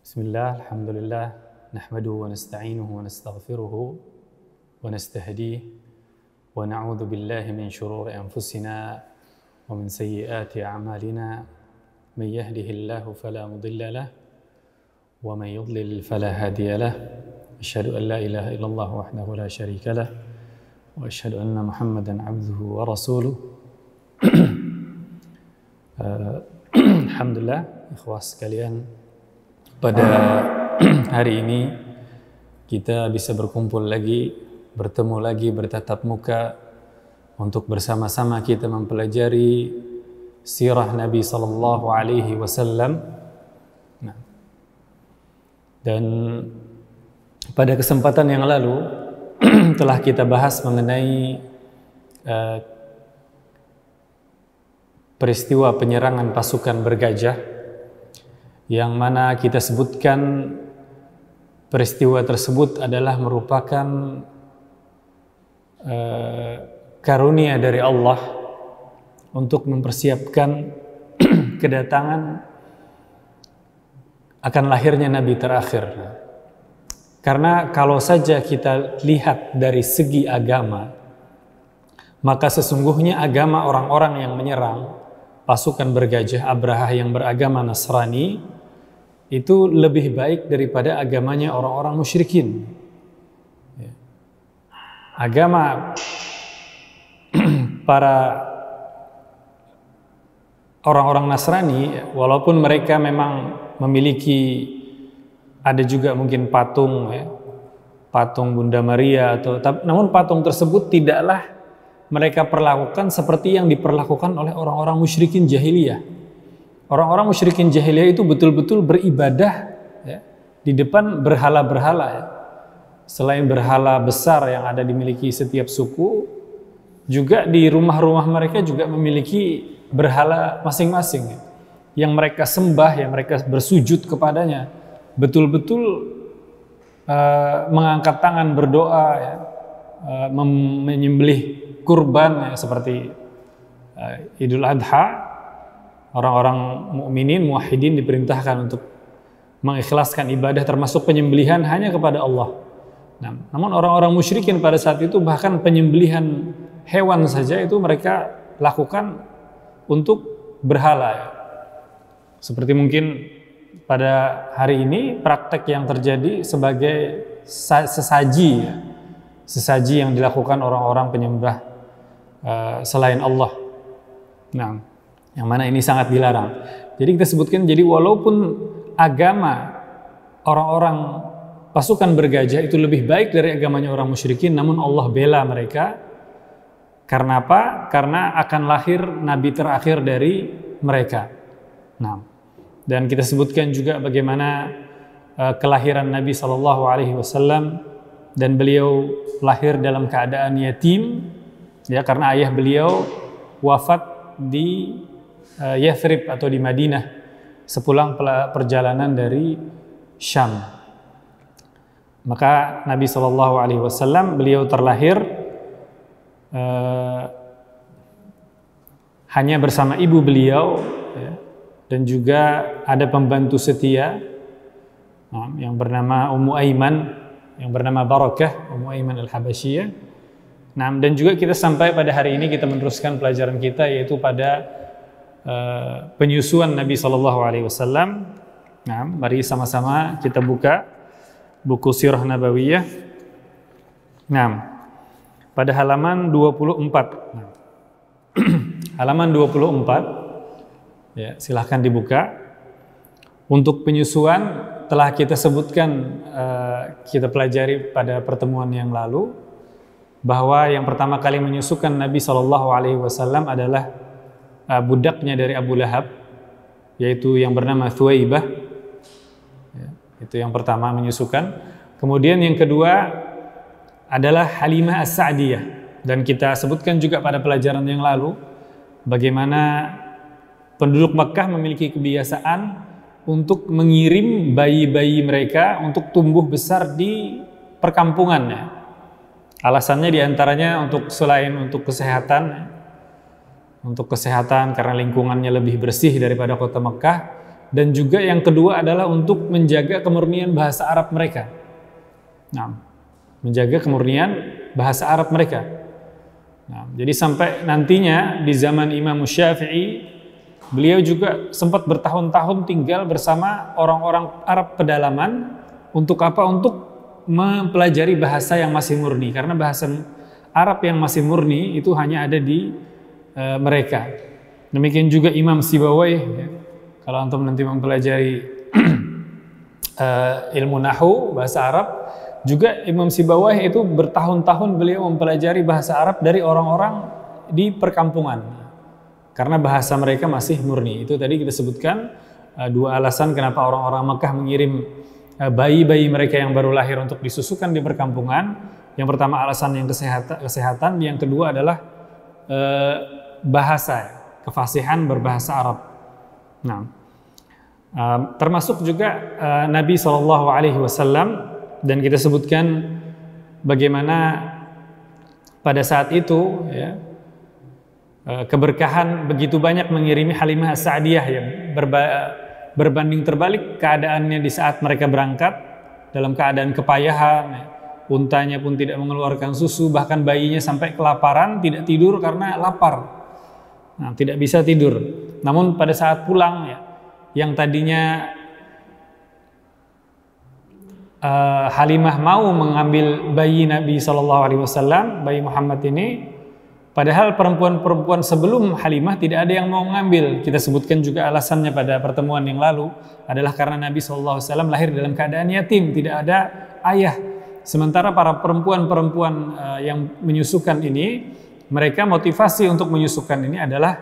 Bismillah, alhamdulillah, nahmaduhu wa nasta'inuhu wa nastaghfiruhu wa nastahdihi wa na'udzu billahi min shururi anfusina wa min sayyiati a'malina man yahdihillahu fala mudilla lahu wa man yudlil fala hadiya lahu asyhadu an la ilaha illallah wahdahu la syarika lahu wa asyhadu anna Muhammadan 'abduhu wa rasuluh. Alhamdulillah, ikhwas sekalian, pada hari ini kita bisa berkumpul lagi, bertemu lagi, bertatap muka untuk bersama-sama kita mempelajari sirah Nabi sallallahu alaihi wasallam. Dan pada kesempatan yang lalu telah kita bahas mengenai peristiwa penyerangan pasukan bergajah, yang mana kita sebutkan peristiwa tersebut adalah merupakan karunia dari Allah untuk mempersiapkan kedatangan akan lahirnya Nabi terakhir. Karena kalau saja kita lihat dari segi agama, maka sesungguhnya agama orang-orang yang menyerang pasukan bergajah Abrahah yang beragama Nasrani itu lebih baik daripada agamanya orang-orang musyrikin. Agama para orang-orang Nasrani, walaupun mereka memang memiliki, ada juga mungkin patung, patung Bunda Maria, namun patung tersebut tidaklah mereka perlakukan seperti yang diperlakukan oleh orang-orang musyrikin jahiliyah. Orang-orang musyrikin jahiliyah itu betul-betul beribadah di depan berhala-berhala. Selain berhala besar yang ada dimiliki setiap suku, juga di rumah-rumah mereka juga memiliki berhala masing-masing yang mereka sembah, yang mereka bersujud kepadanya. Betul-betul mengangkat tangan berdoa, menyembelih kurban seperti Idul Adha. Orang-orang mukminin, muwahhidin diperintahkan untuk mengikhlaskan ibadah termasuk penyembelihan hanya kepada Allah. Nah, namun orang-orang musyrikin pada saat itu bahkan penyembelihan hewan saja itu mereka lakukan untuk berhala. Seperti mungkin pada hari ini praktek yang terjadi sebagai sesaji yang dilakukan orang-orang penyembah selain Allah. Nah, yang mana ini sangat dilarang. Jadi kita sebutkan, jadi walaupun agama orang-orang pasukan bergajah itu lebih baik dari agamanya orang musyrikin, namun Allah bela mereka. Karena apa? Karena akan lahir Nabi terakhir dari mereka. Nah, dan kita sebutkan juga bagaimana kelahiran Nabi SAW, dan beliau lahir dalam keadaan yatim, karena ayah beliau wafat di Yathrib atau di Madinah sepulang perjalanan dari Syam. Maka Nabi SAW beliau terlahir hanya bersama ibu beliau, dan juga ada pembantu setia yang bernama Ummu Aiman, yang bernama Barakah, Ummu Aiman Al-Habasyiyah. Nah, dan juga kita sampai pada hari ini kita meneruskan pelajaran kita, yaitu pada penyusuan Nabi SAW. Nah, mari sama-sama kita buka buku Sirah Nabawiyah. Nah, pada halaman 24. Nah, halaman 24, silahkan dibuka. Untuk penyusuan telah kita sebutkan, kita pelajari pada pertemuan yang lalu, bahwa yang pertama kali menyusukan Nabi SAW adalah budaknya dari Abu Lahab, yaitu yang bernama Thuwaibah. Itu yang pertama menyusukan. Kemudian yang kedua adalah Halimah As-Sa'diyah, dan kita sebutkan juga pada pelajaran yang lalu bagaimana penduduk Makkah memiliki kebiasaan untuk mengirim bayi-bayi mereka untuk tumbuh besar di perkampungannya. Alasannya diantaranya selain untuk kesehatan, karena lingkungannya lebih bersih daripada kota Mekah, dan juga yang kedua adalah untuk menjaga kemurnian bahasa Arab mereka. Nah, menjaga kemurnian bahasa Arab mereka. Nah, jadi sampai nantinya di zaman Imam Syafi'i, beliau juga sempat bertahun-tahun tinggal bersama orang-orang Arab pedalaman. Untuk apa? Untuk mempelajari bahasa yang masih murni, karena bahasa Arab yang masih murni itu hanya ada di mereka. Demikian juga Imam Sibawayh, ya. Kalau antum nanti mempelajari ilmu nahwu bahasa Arab, juga Imam Sibawayh itu bertahun-tahun beliau mempelajari bahasa Arab dari orang-orang di perkampungan, karena bahasa mereka masih murni. Itu tadi kita sebutkan dua alasan kenapa orang-orang Makkah mengirim bayi-bayi mereka yang baru lahir untuk disusukan di perkampungan. Yang pertama alasan yang kesehatan, yang kedua adalah bahasa, kefasihan berbahasa Arab. Nah, termasuk juga Nabi SAW, dan kita sebutkan bagaimana pada saat itu, ya, keberkahan begitu banyak mengirimi Halimah As-Sa'diyah yang berbanding terbalik keadaannya di saat mereka berangkat dalam keadaan kepayahan, ya. Untanya pun tidak mengeluarkan susu, bahkan bayinya sampai kelaparan, tidak tidur karena lapar. Nah, tidak bisa tidur. Namun pada saat pulang, ya, yang tadinya Halimah mau mengambil bayi Nabi SAW, bayi Muhammad ini, padahal perempuan-perempuan sebelum Halimah tidak ada yang mau mengambil. Kita sebutkan juga alasannya pada pertemuan yang lalu, adalah karena Nabi SAW lahir dalam keadaan yatim, tidak ada ayah. Sementara para perempuan-perempuan yang menyusukan ini, mereka motivasi untuk menyusukan ini adalah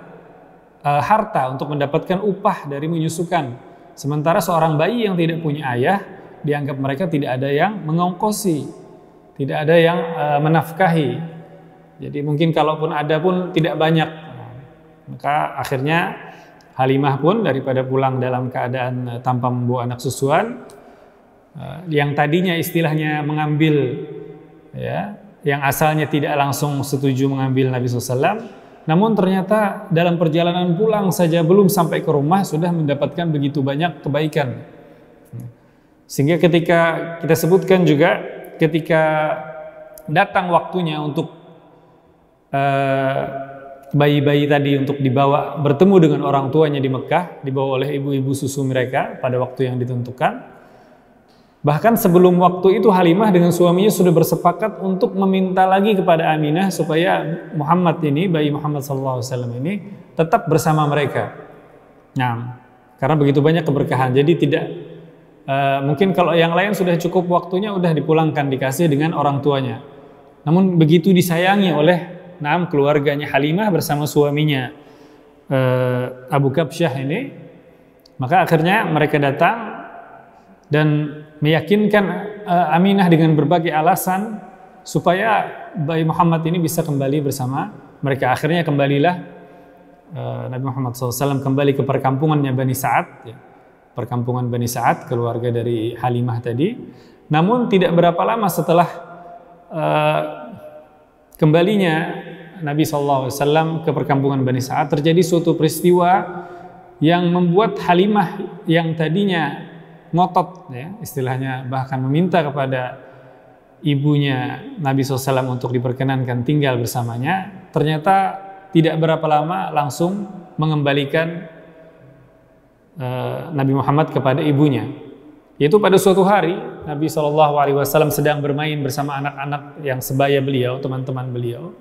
harta, untuk mendapatkan upah dari menyusukan. Sementara seorang bayi yang tidak punya ayah, dianggap mereka tidak ada yang mengongkosi, tidak ada yang menafkahi. Jadi mungkin kalaupun ada pun tidak banyak. Maka akhirnya Halimah pun daripada pulang dalam keadaan tanpa membawa anak susuan, yang tadinya istilahnya mengambil, ya, yang asalnya tidak langsung setuju mengambil Nabi SAW, namun ternyata dalam perjalanan pulang saja belum sampai ke rumah sudah mendapatkan begitu banyak kebaikan. Sehingga ketika kita sebutkan juga, ketika datang waktunya untuk bayi-bayi tadi untuk dibawa bertemu dengan orang tuanya di Mekah, dibawa oleh ibu-ibu susu mereka pada waktu yang ditentukan. Bahkan sebelum waktu itu Halimah dengan suaminya sudah bersepakat untuk meminta lagi kepada Aminah supaya Muhammad ini, bayi Muhammad SAW ini tetap bersama mereka. Nah, karena begitu banyak keberkahan. Jadi tidak mungkin kalau yang lain sudah cukup waktunya, udah dipulangkan, dikasih dengan orang tuanya. Namun begitu disayangi oleh keluarganya Halimah bersama suaminya Abu Kabsyah ini, maka akhirnya mereka datang dan meyakinkan Aminah dengan berbagai alasan supaya bayi Muhammad ini bisa kembali bersama mereka. Akhirnya kembalilah Nabi Muhammad SAW kembali ke perkampungannya Bani Sa'ad, ya. Perkampungan Bani Sa'ad, keluarga dari Halimah tadi. Namun tidak berapa lama setelah kembalinya Nabi SAW ke perkampungan Bani Sa'ad, terjadi suatu peristiwa yang membuat Halimah yang tadinya ngotot, ya, istilahnya bahkan meminta kepada ibunya Nabi SAW untuk diperkenankan tinggal bersamanya, ternyata tidak berapa lama langsung mengembalikan Nabi Muhammad kepada ibunya. Yaitu pada suatu hari Nabi SAW sedang bermain bersama anak-anak yang sebaya beliau, teman-teman beliau.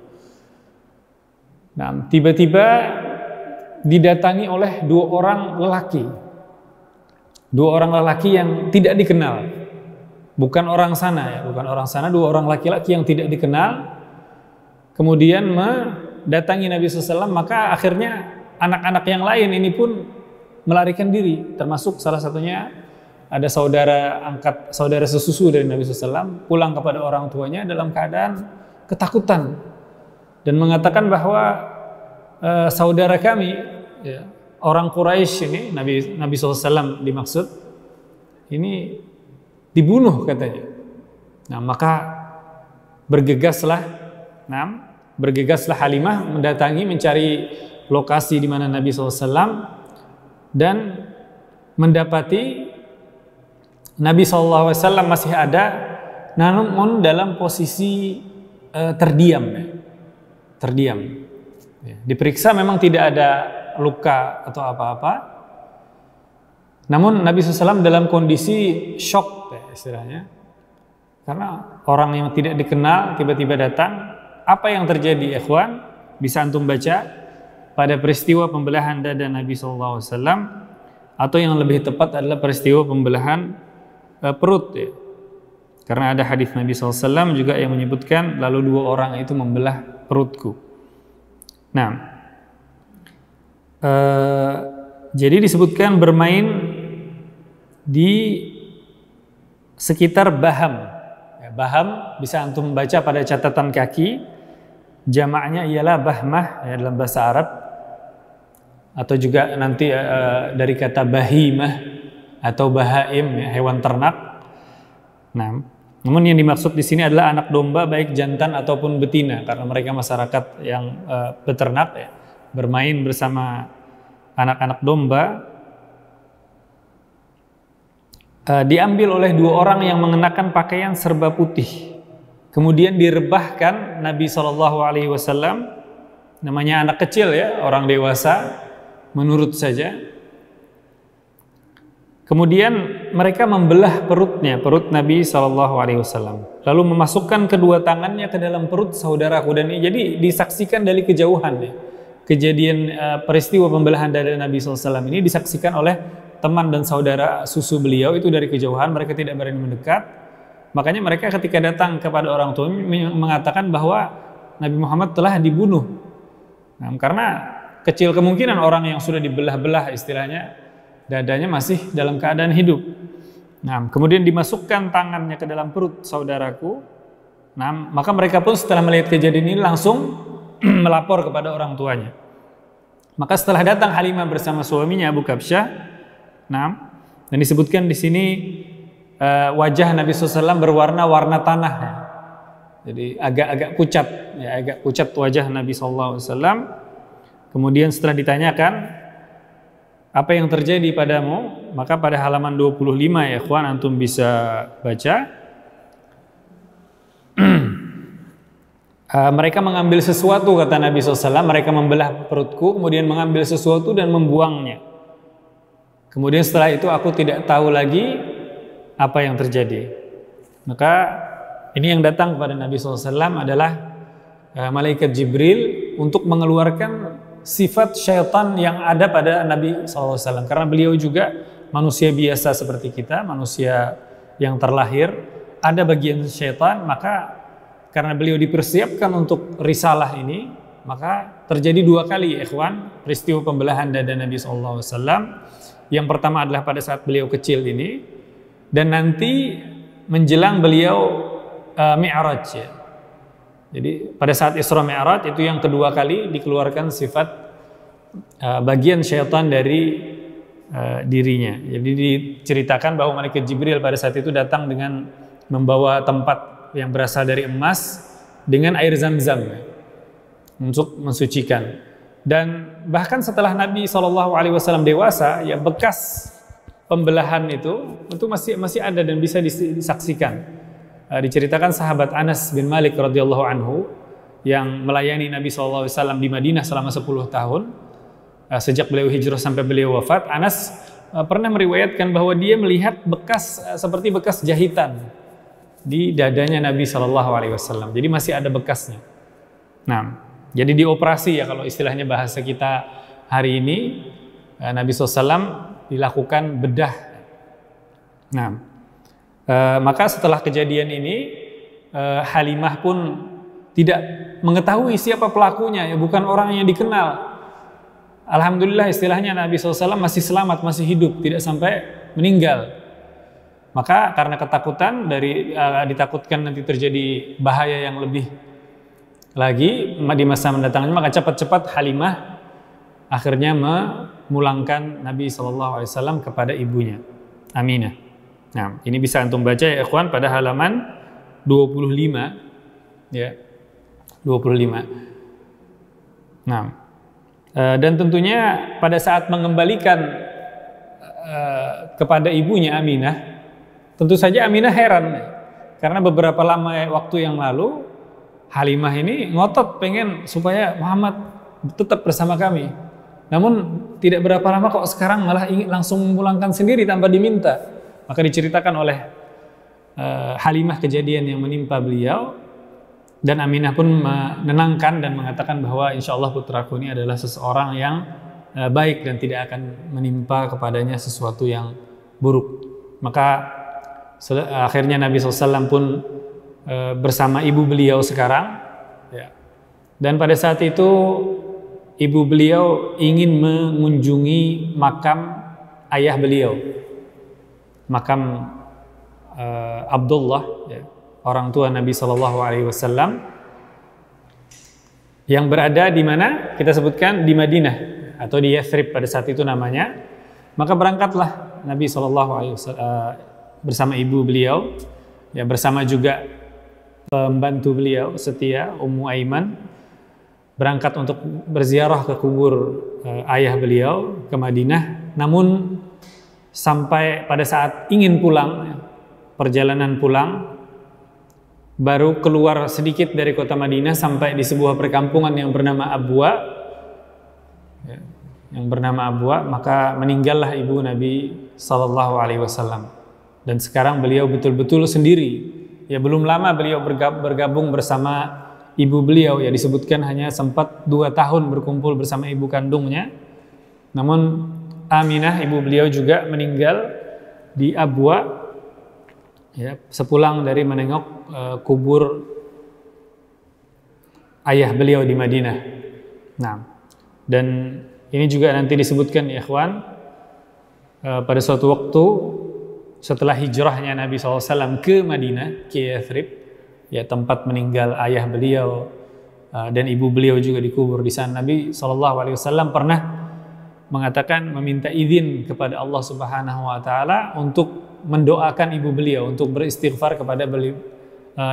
Nah, tiba-tiba didatangi oleh dua orang lelaki yang tidak dikenal, bukan orang sana, ya, bukan orang sana, dua orang laki-laki yang tidak dikenal, kemudian mendatangi Nabi SAW. Maka akhirnya anak-anak yang lain ini pun melarikan diri, termasuk salah satunya ada saudara sesusu dari Nabi SAW, pulang kepada orang tuanya dalam keadaan ketakutan dan mengatakan bahwa saudara kami, ya, orang Quraisy ini, Nabi SAW dimaksud, ini dibunuh katanya. Nah, maka bergegaslah Halimah mendatangi, mencari lokasi di mana Nabi SAW, dan mendapati Nabi SAW masih ada, namun dalam posisi terdiam. Terdiam. Diperiksa memang tidak ada luka atau apa-apa. Namun Nabi SAW dalam kondisi shock istilahnya. Karena orang yang tidak dikenal tiba-tiba datang. Apa yang terjadi, ikhwan? Bisa antum baca pada peristiwa pembelahan dada Nabi SAW, atau yang lebih tepat adalah peristiwa pembelahan perut ya. Karena ada hadis Nabi SAW juga yang menyebutkan lalu 2 orang itu membelah perutku. Nah, jadi disebutkan bermain di sekitar Baham. Ya, Baham bisa antum baca pada catatan kaki. Jamaknya ialah bahmah ya, dalam bahasa Arab, atau juga nanti dari kata bahimah atau bahaim ya, hewan ternak. Nah, namun yang dimaksud di sini adalah anak domba baik jantan ataupun betina, karena mereka masyarakat yang beternak ya, bermain bersama anak-anak domba. Diambil oleh 2 orang yang mengenakan pakaian serba putih. Kemudian direbahkan Nabi SAW, namanya anak kecil ya, orang dewasa, menurut saja. Kemudian mereka membelah perutnya, perut Nabi SAW. Lalu memasukkan kedua tangannya ke dalam perut saudaraku. Dan jadi disaksikan dari kejauhan ya. Kejadian peristiwa pembelahan dada Nabi SAW ini disaksikan oleh teman dan saudara susu beliau itu dari kejauhan. Mereka tidak berani mendekat. Makanya mereka ketika datang kepada orang tua mengatakan bahwa Nabi Muhammad telah dibunuh. Nah, karena kecil kemungkinan orang yang sudah dibelah-belah istilahnya dadanya masih dalam keadaan hidup. Nah, kemudian dimasukkan tangannya ke dalam perut saudaraku. Nah, maka mereka pun setelah melihat kejadian ini langsung melapor kepada orang tuanya. Maka setelah datang Halimah bersama suaminya Abu Kabsyah, nah, dan disebutkan di sini wajah Nabi SAW berwarna-warna tanah ya. Jadi agak-agak pucat ya, agak pucat wajah Nabi SAW. Kemudian setelah ditanyakan apa yang terjadi padamu, maka pada halaman 25 ya ikhwan, antum bisa baca. Mereka mengambil sesuatu, kata Nabi SAW, mereka membelah perutku, kemudian mengambil sesuatu dan membuangnya. Kemudian setelah itu aku tidak tahu lagi apa yang terjadi. Maka ini yang datang kepada Nabi SAW adalah malaikat Jibril untuk mengeluarkan sifat syaitan yang ada pada Nabi SAW. Karena beliau juga manusia biasa seperti kita, manusia yang terlahir, ada bagian syaitan. Maka karena beliau dipersiapkan untuk risalah ini, maka terjadi 2 kali ikhwan peristiwa pembelahan dada Nabi SAW. Yang pertama adalah pada saat beliau kecil ini, dan nanti menjelang beliau Mi'raj ya. Jadi pada saat Isra Mi'raj itu yang kedua kali dikeluarkan sifat bagian syaitan dari dirinya. Jadi diceritakan bahwa malaikat Jibril pada saat itu datang dengan membawa tempat yang berasal dari emas dengan air zam-zam ya, untuk mensucikan. Dan bahkan setelah Nabi SAW dewasa, ya bekas pembelahan itu masih ada dan bisa disaksikan. Diceritakan sahabat Anas bin Malik radhiyallahu anhu yang melayani Nabi SAW di Madinah selama 10 tahun sejak beliau hijrah sampai beliau wafat. Anas pernah meriwayatkan bahwa dia melihat bekas seperti bekas jahitan di dadanya Nabi SAW. Jadi masih ada bekasnya. Nah, jadi dioperasi ya kalau istilahnya bahasa kita hari ini, Nabi SAW dilakukan bedah. Nah, maka setelah kejadian ini Halimah pun tidak mengetahui siapa pelakunya, ya bukan orang yang dikenal. Alhamdulillah istilahnya Nabi SAW masih selamat, masih hidup, tidak sampai meninggal. Maka karena ketakutan ditakutkan nanti terjadi bahaya yang lebih lagi di masa mendatang, maka cepat-cepat Halimah akhirnya memulangkan Nabi SAW kepada ibunya Aminah. Nah, ini bisa antum baca ya ikhwan pada halaman 25 ya, 25. Nah, dan tentunya pada saat mengembalikan kepada ibunya Aminah. Tentu saja Aminah heran karena beberapa lama waktu yang lalu Halimah ini ngotot pengen supaya Muhammad tetap bersama kami. Namun tidak berapa lama kok sekarang malah ingin langsung memulangkan sendiri tanpa diminta. Maka diceritakan oleh Halimah kejadian yang menimpa beliau, dan Aminah pun menenangkan dan mengatakan bahwa insya Allah putraku ini adalah seseorang yang baik dan tidak akan menimpa kepadanya sesuatu yang buruk. Maka akhirnya Nabi SAW pun bersama ibu beliau sekarang, ya. Dan pada saat itu ibu beliau ingin mengunjungi makam ayah beliau, makam Abdullah, ya, orang tua Nabi SAW, yang berada di mana kita sebutkan di Madinah atau di Yathrib pada saat itu namanya. Maka berangkatlah Nabi SAW bersama ibu beliau, ya, bersama juga pembantu beliau setia Ummu Aiman, berangkat untuk berziarah ke kubur ayah beliau ke Madinah. Namun sampai pada saat ingin pulang, perjalanan pulang, baru keluar sedikit dari kota Madinah sampai di sebuah perkampungan yang bernama Abwa, maka meninggallah ibu Nabi SAW. Dan sekarang beliau betul-betul sendiri. Ya, belum lama beliau bergabung bersama ibu beliau, ya, disebutkan hanya sempat 2 tahun berkumpul bersama ibu kandungnya. Namun Aminah ibu beliau juga meninggal di Abwa, ya, sepulang dari menengok kubur ayah beliau di Madinah. Nah, dan ini juga nanti disebutkan, ya ikhwan, pada suatu waktu setelah hijrahnya Nabi SAW ke Madinah, ke Yathrib, ya, tempat meninggal ayah beliau dan ibu beliau juga dikubur di sana, Nabi SAW pernah mengatakan, meminta izin kepada Allah Subhanahu wa taala untuk mendoakan ibu beliau, untuk beristighfar kepada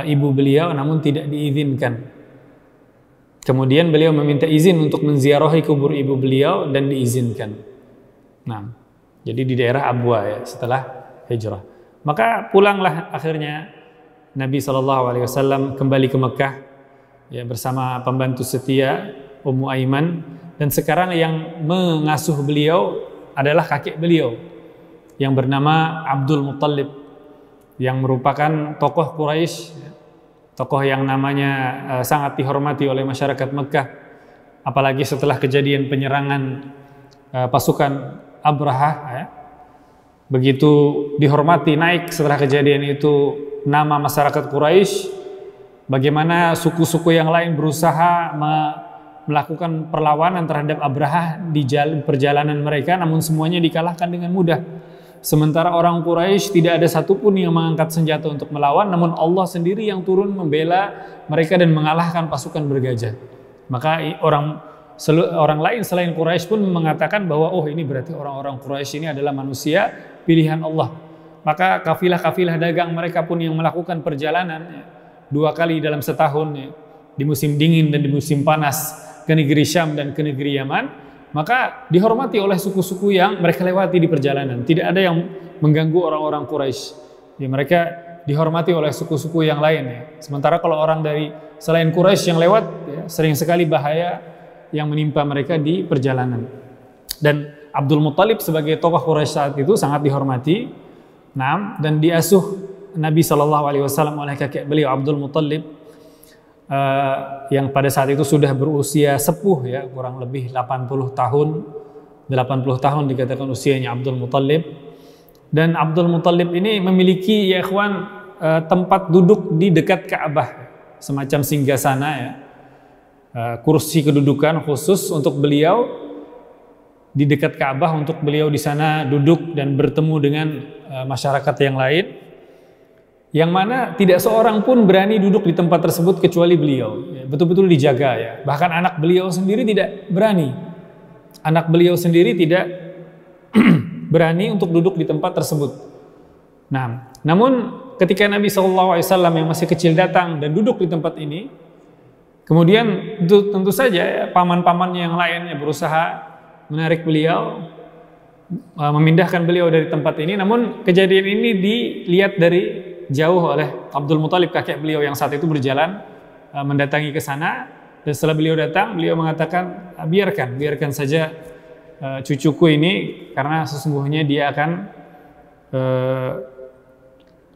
ibu beliau, namun tidak diizinkan. Kemudian beliau meminta izin untuk menziarahi kubur ibu beliau dan diizinkan. Nah, jadi di daerah Abwa, ya, setelah hijrah. Maka pulanglah akhirnya Nabi SAW kembali ke Mekah, ya, bersama pembantu setia Ummu Aiman, dan sekarang yang mengasuh beliau adalah kakek beliau yang bernama Abdul Muttalib, yang merupakan tokoh Quraisy, tokoh yang namanya sangat dihormati oleh masyarakat Mekah, apalagi setelah kejadian penyerangan pasukan Abrahah, ya. Begitu dihormati, naik setelah kejadian itu nama masyarakat Quraisy, bagaimana suku-suku yang lain berusaha melakukan perlawanan terhadap Abrahah di perjalanan mereka, namun semuanya dikalahkan dengan mudah. Sementara orang Quraisy tidak ada satupun yang mengangkat senjata untuk melawan, namun Allah sendiri yang turun membela mereka dan mengalahkan pasukan bergajah. Maka orang lain selain Quraisy pun mengatakan bahwa oh, ini berarti orang-orang Quraisy ini adalah manusia pilihan Allah. Maka kafilah-kafilah dagang mereka pun yang melakukan perjalanan, ya, 2 kali dalam setahun, ya, di musim dingin dan di musim panas, ke negeri Syam dan ke negeri Yaman, maka dihormati oleh suku-suku yang mereka lewati di perjalanan. Tidak ada yang mengganggu orang-orang Quraisy. Ya, mereka dihormati oleh suku-suku yang lain, ya. Sementara kalau orang dari selain Quraisy yang lewat, ya, sering sekali bahaya yang menimpa mereka di perjalanan. Dan Abdul Muttalib sebagai tokoh Quraisy saat itu sangat dihormati. Nah, dan diasuh Nabi SAW oleh kakek beliau Abdul Muttalib, yang pada saat itu sudah berusia sepuh, ya, kurang lebih 80 tahun dikatakan usianya Abdul Muttalib. Dan Abdul Muttalib ini memiliki, ya ikhwan, tempat duduk di dekat Ka'bah, semacam singgasana, ya, kursi kedudukan khusus untuk beliau di dekat Ka'bah, untuk beliau di sana duduk dan bertemu dengan masyarakat yang lain, yang mana tidak seorang pun berani duduk di tempat tersebut kecuali beliau, ya, betul-betul dijaga, ya. Bahkan anak beliau sendiri tidak berani. Anak beliau sendiri tidak berani untuk duduk di tempat tersebut. Nah, namun ketika Nabi SAW yang masih kecil datang dan duduk di tempat ini, kemudian tentu saja, ya, paman-pamannya yang lainnya berusaha menarik beliau, memindahkan beliau dari tempat ini. Namun kejadian ini dilihat dari jauh oleh Abdul Muthalib, kakek beliau yang saat itu berjalan mendatangi ke sana. Dan setelah beliau datang, beliau mengatakan, biarkan saja cucuku ini, karena sesungguhnya dia akan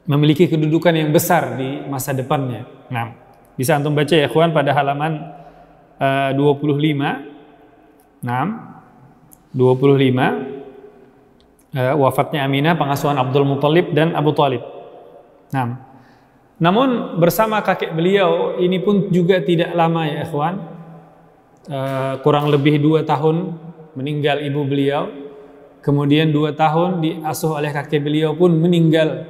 memiliki kedudukan yang besar di masa depannya. Nah, bisa antum baca ya ikhwan pada halaman 25. Nah, 25 wafatnya Aminah, pengasuhan Abdul Muthalib dan Abu Thalib. Nah, namun bersama kakek beliau ini pun juga tidak lama ya ikhwan, kurang lebih 2 tahun meninggal ibu beliau, kemudian 2 tahun diasuh oleh kakek beliau pun meninggal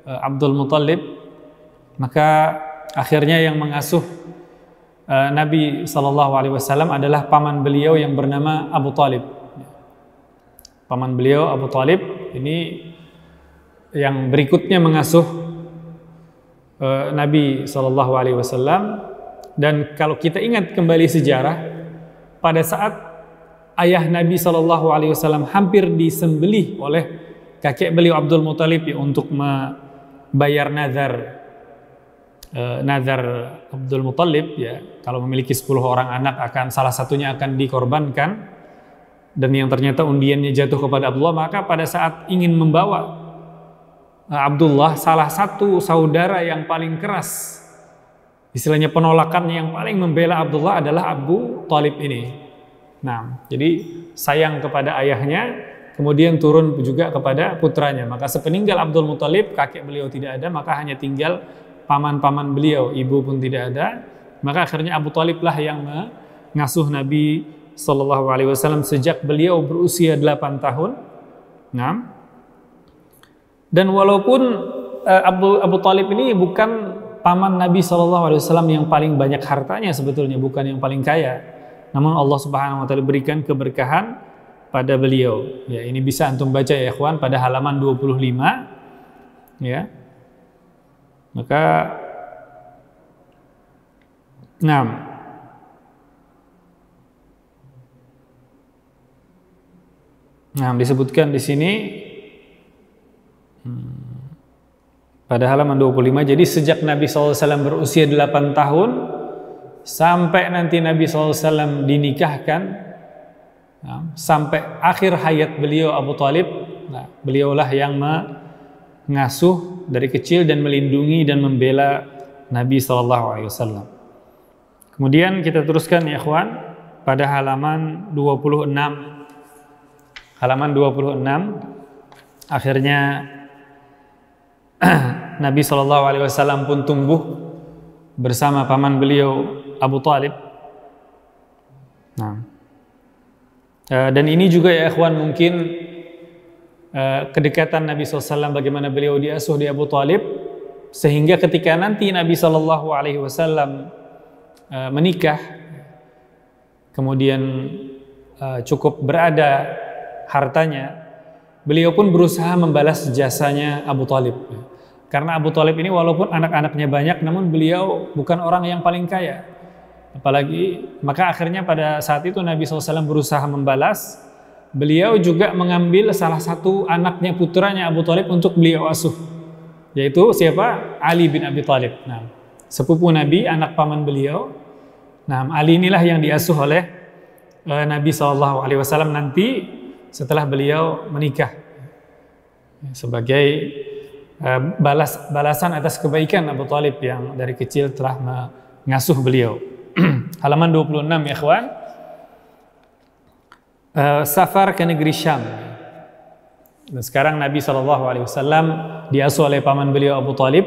Abdul Muthalib. Maka akhirnya yang mengasuh Nabi SAW adalah paman beliau yang bernama Abu Thalib. Paman beliau Abu Thalib ini yang berikutnya mengasuh Nabi SAW. Dan kalau kita ingat kembali sejarah, pada saat ayah Nabi SAW hampir disembelih oleh kakek beliau Abdul Muthalib untuk membayar nazar Abdul Muthalib ya, kalau memiliki 10 orang anak akan salah satunya akan dikorbankan, dan yang ternyata undiannya jatuh kepada Abdullah. Maka pada saat ingin membawa Abdullah, salah satu saudara yang paling keras, istilahnya penolakannya yang paling membela Abdullah adalah Abu Thalib ini. Nah, jadi sayang kepada ayahnya, kemudian turun juga kepada putranya. Maka sepeninggal Abdul Muthalib, kakek beliau tidak ada, maka hanya tinggal paman-paman beliau, ibu pun tidak ada. Maka akhirnya Abu Thalib lah yang mengasuh Nabi SAW sejak beliau berusia 8 tahun. Nah, dan walaupun Abu Thalib ini bukan paman Nabi SAW yang paling banyak hartanya, sebetulnya bukan yang paling kaya, namun Allah Subhanahu wa taala berikan keberkahan pada beliau. Ya, ini bisa antum baca ya ikhwan pada halaman 25 ya. Maka disebutkan di sini pada halaman 25. Jadi sejak Nabi SAW berusia 8 tahun sampai nanti Nabi SAW dinikahkan, sampai akhir hayat beliau Abu Thalib, beliaulah yang mengasuh dari kecil dan melindungi dan membela Nabi SAW. Kemudian kita teruskan ya ikhwan pada halaman 26. Halaman 26, akhirnya Nabi SAW pun tumbuh bersama paman beliau Abu Thalib. Nah, dan ini juga ya ikhwan mungkin kedekatan Nabi SAW, bagaimana beliau diasuh di Abu Thalib, sehingga ketika nanti Nabi SAW menikah, kemudian cukup berada hartanya, beliau pun berusaha membalas jasanya Abu Thalib. Karena Abu Thalib ini walaupun anak-anaknya banyak, namun beliau bukan orang yang paling kaya. Apalagi, maka akhirnya pada saat itu Nabi SAW berusaha membalas. Beliau juga mengambil salah satu anaknya, putranya Abu Thalib, untuk beliau asuh, yaitu siapa? Ali bin Abi Thalib. Nah, sepupu Nabi, anak paman beliau. Nah, Ali inilah yang diasuh oleh Nabi SAW nanti setelah beliau menikah, sebagai balasan atas kebaikan Abu Thalib yang dari kecil telah mengasuh beliau. Halaman 26 ya ikhwan. Safar ke negeri Syam. Dan sekarang Nabi SAW diasuh oleh paman beliau Abu Thalib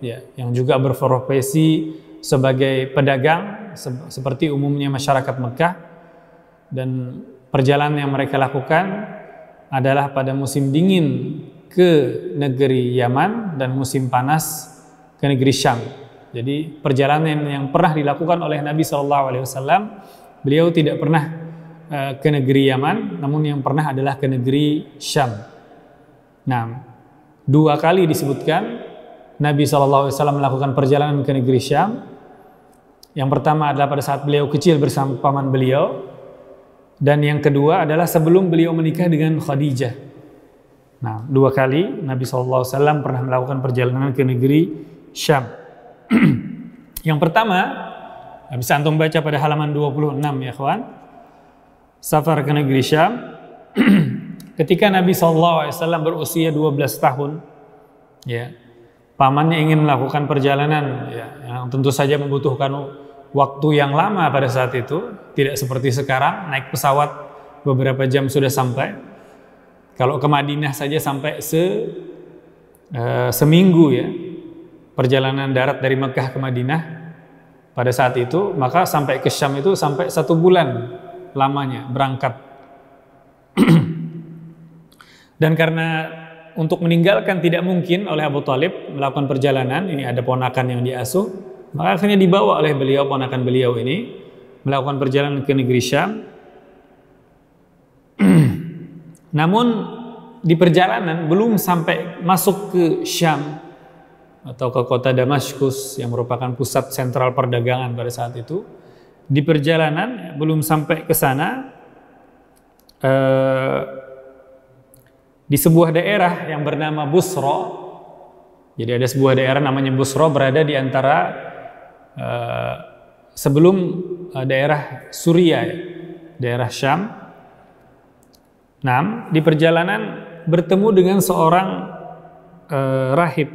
ya, yang juga berprofesi sebagai pedagang seperti umumnya masyarakat Mekah. Dan perjalanan yang mereka lakukan adalah pada musim dingin ke negeri Yaman dan musim panas ke negeri Syam. Jadi perjalanan yang pernah dilakukan oleh Nabi SAW, beliau tidak pernah ke negeri Yaman, namun yang pernah adalah ke negeri Syam. Nah, 2 kali disebutkan Nabi SAW melakukan perjalanan ke negeri Syam. Yang pertama adalah pada saat beliau kecil bersama paman beliau. Dan yang kedua adalah sebelum beliau menikah dengan Khadijah. Nah, 2 kali Nabi SAW pernah melakukan perjalanan ke negeri Syam. Yang pertama, bisa antum baca pada halaman 26 ya kawan. Safar ke negeri Syam. Ketika Nabi SAW berusia 12 tahun, ya, pamannya ingin melakukan perjalanan ya, yang tentu saja membutuhkan waktu yang lama pada saat itu, tidak seperti sekarang naik pesawat beberapa jam sudah sampai. Kalau ke Madinah saja sampai seminggu ya, perjalanan darat dari Mekah ke Madinah pada saat itu, maka sampai ke Syam itu sampai 1 bulan lamanya berangkat. Dan karena untuk meninggalkan tidak mungkin oleh Abu Thalib melakukan perjalanan, ini ada ponakan yang diasuh, maka akhirnya dibawa oleh beliau, ponakan beliau ini melakukan perjalanan ke negeri Syam. Namun di perjalanan belum sampai masuk ke Syam atau ke kota Damaskus yang merupakan pusat sentral perdagangan pada saat itu. Di perjalanan belum sampai ke sana, di sebuah daerah yang bernama Busra. Jadi ada sebuah daerah namanya Busra, berada di antara sebelum daerah Suriah, daerah Syam. Nah, di perjalanan bertemu dengan seorang rahib.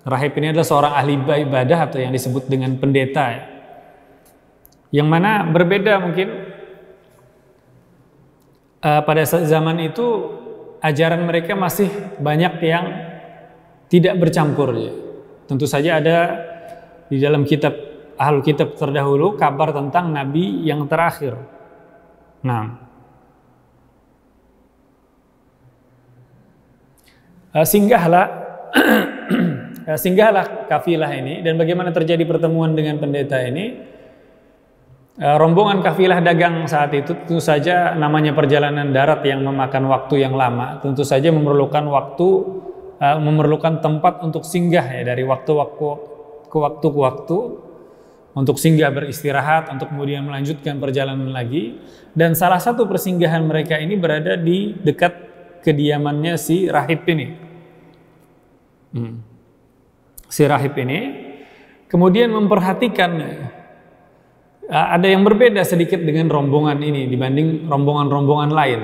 Rahib ini adalah seorang ahli ibadah atau yang disebut dengan pendeta, yang mana berbeda mungkin pada zaman itu ajaran mereka masih banyak yang tidak bercampur. Tentu saja ada di dalam kitab Ahlul Kitab terdahulu kabar tentang Nabi yang terakhir. Nah, singgahlah kafilah ini. Dan bagaimana terjadi pertemuan dengan pendeta ini? Rombongan kafilah dagang saat itu tentu saja namanya perjalanan darat yang memakan waktu yang lama, tentu saja memerlukan memerlukan tempat untuk singgah ya, dari waktu ke waktu untuk singgah beristirahat, untuk kemudian melanjutkan perjalanan lagi. Dan salah satu persinggahan mereka ini berada di dekat kediamannya si rahib ini. Si rahib ini kemudian memperhatikan ada yang berbeda sedikit dengan rombongan ini dibanding rombongan-rombongan lain.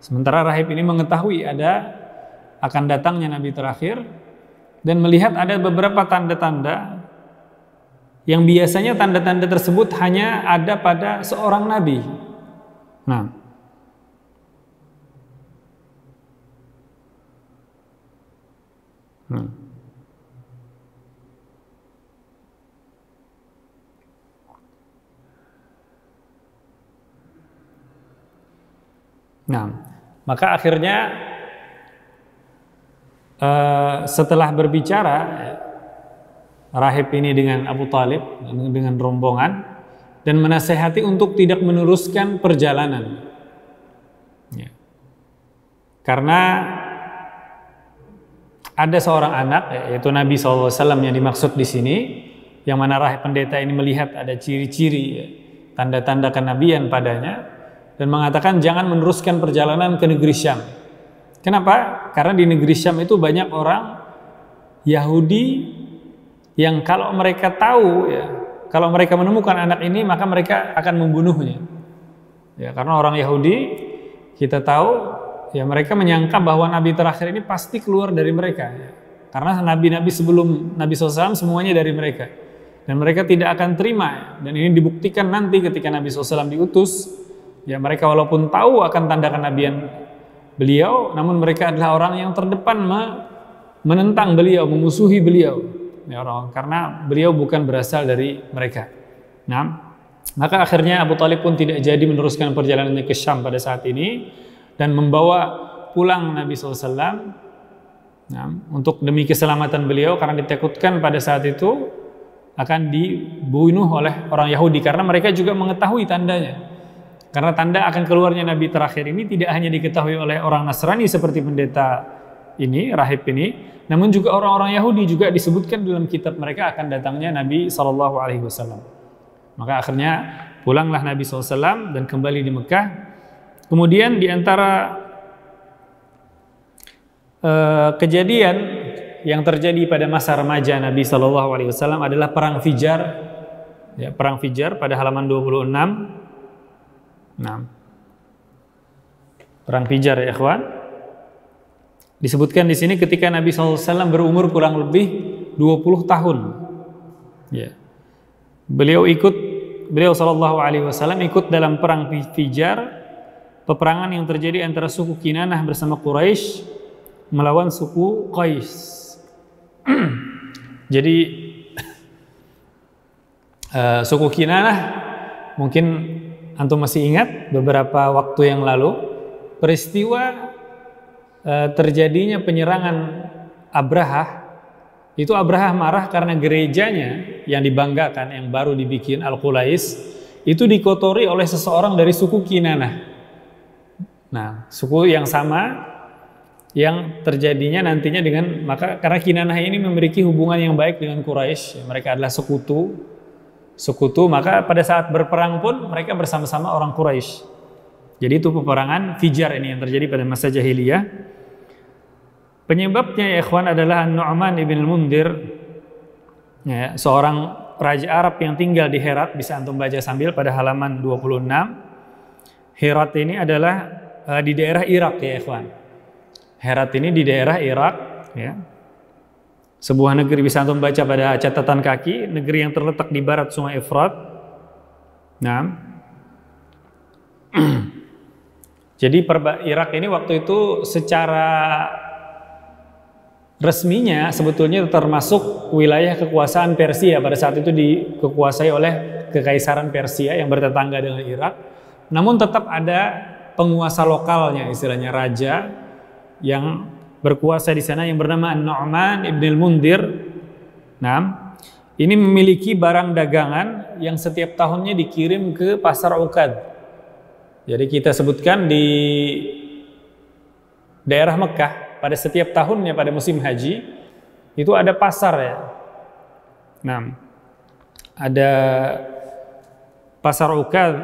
Sementara rahib ini mengetahui akan datangnya Nabi terakhir dan melihat ada beberapa tanda-tanda yang biasanya tanda-tanda tersebut hanya ada pada seorang nabi. Maka akhirnya setelah berbicara rahib ini dengan Abu Thalib, dengan rombongan, dan menasehati untuk tidak meneruskan perjalanan, karena ada seorang anak, yaitu Nabi SAW yang dimaksud di sini, yang mana rahib pendeta ini melihat ada ciri-ciri tanda-tanda kenabian padanya dan mengatakan jangan meneruskan perjalanan ke negeri Syam. Kenapa? Karena di negeri Syam itu banyak orang Yahudi yang kalau mereka tahu kalau mereka menemukan anak ini maka mereka akan membunuhnya. Karena orang Yahudi kita tahu mereka menyangka bahwa Nabi terakhir ini pasti keluar dari mereka. Karena nabi-nabi sebelum Nabi SAW semuanya dari mereka. Dan mereka tidak akan terima. Dan ini dibuktikan nanti ketika Nabi SAW diutus. Mereka walaupun tahu akan tanda kenabian beliau, namun mereka adalah orang yang terdepan menentang beliau, memusuhi beliau. Karena beliau bukan berasal dari mereka. Maka akhirnya Abu Thalib pun tidak jadi meneruskan perjalanannya ke Syam pada saat ini. Dan membawa pulang Nabi SAW untuk demi keselamatan beliau, karena ditakutkan pada saat itu akan dibunuh oleh orang Yahudi, karena mereka juga mengetahui tandanya. Karena tanda akan keluarnya Nabi terakhir ini tidak hanya diketahui oleh orang Nasrani seperti pendeta ini, rahib ini, namun juga orang-orang Yahudi juga disebutkan dalam kitab mereka akan datangnya Nabi SAW. Maka akhirnya Pulanglah Nabi SAW dan kembali di Mekah. Kemudian di antara kejadian yang terjadi pada masa remaja Nabi SAW adalah perang Fijar. Ya, perang Fijar pada halaman 26. Nah, perang Fijar ya ikhwan. Disebutkan di sini ketika Nabi SAW berumur kurang lebih 20 tahun. Ya. Beliau SAW ikut dalam perang Fijar, peperangan yang terjadi antara suku Kinanah bersama Quraisy melawan suku Qais. Jadi suku Kinanah, mungkin antum masih ingat beberapa waktu yang lalu peristiwa terjadinya penyerangan Abrahah. Itu Abrahah marah karena gerejanya yang dibanggakan, yang baru dibikin Al-Qulais, itu dikotori oleh seseorang dari suku Kinanah. Nah, suku yang sama yang terjadinya nantinya dengan, maka karena Kinanah ini memiliki hubungan yang baik dengan Quraisy, mereka adalah sekutu, maka pada saat berperang pun mereka bersama-sama orang Quraisy. Jadi itu peperangan Fijar ini yang terjadi pada masa jahiliyah. Penyebabnya ya ikhwan adalah Nu'man ibn al-Mundhir, ya, seorang raja Arab yang tinggal di Herat, bisa antum baca sambil pada halaman 26. Herat ini adalah di daerah Irak ya ikhwan. Herat ini di daerah Irak, ya. Sebuah negeri, bisa antum baca pada catatan kaki, negeri yang terletak di barat Sungai Efrat. Nah, jadi Irak ini waktu itu secara resminya sebetulnya termasuk wilayah kekuasaan Persia, pada saat itu dikuasai oleh Kekaisaran Persia yang bertetangga dengan Irak. Namun tetap ada penguasa lokalnya, istilahnya raja yang berkuasa di sana yang bernama Nu'man ibn al-Mundhir. Nah, ini memiliki barang dagangan yang setiap tahunnya dikirim ke pasar Uqad. Jadi kita sebutkan di daerah Mekah pada setiap tahunnya pada musim haji itu ada pasar ya. Nah, ada pasar Uqad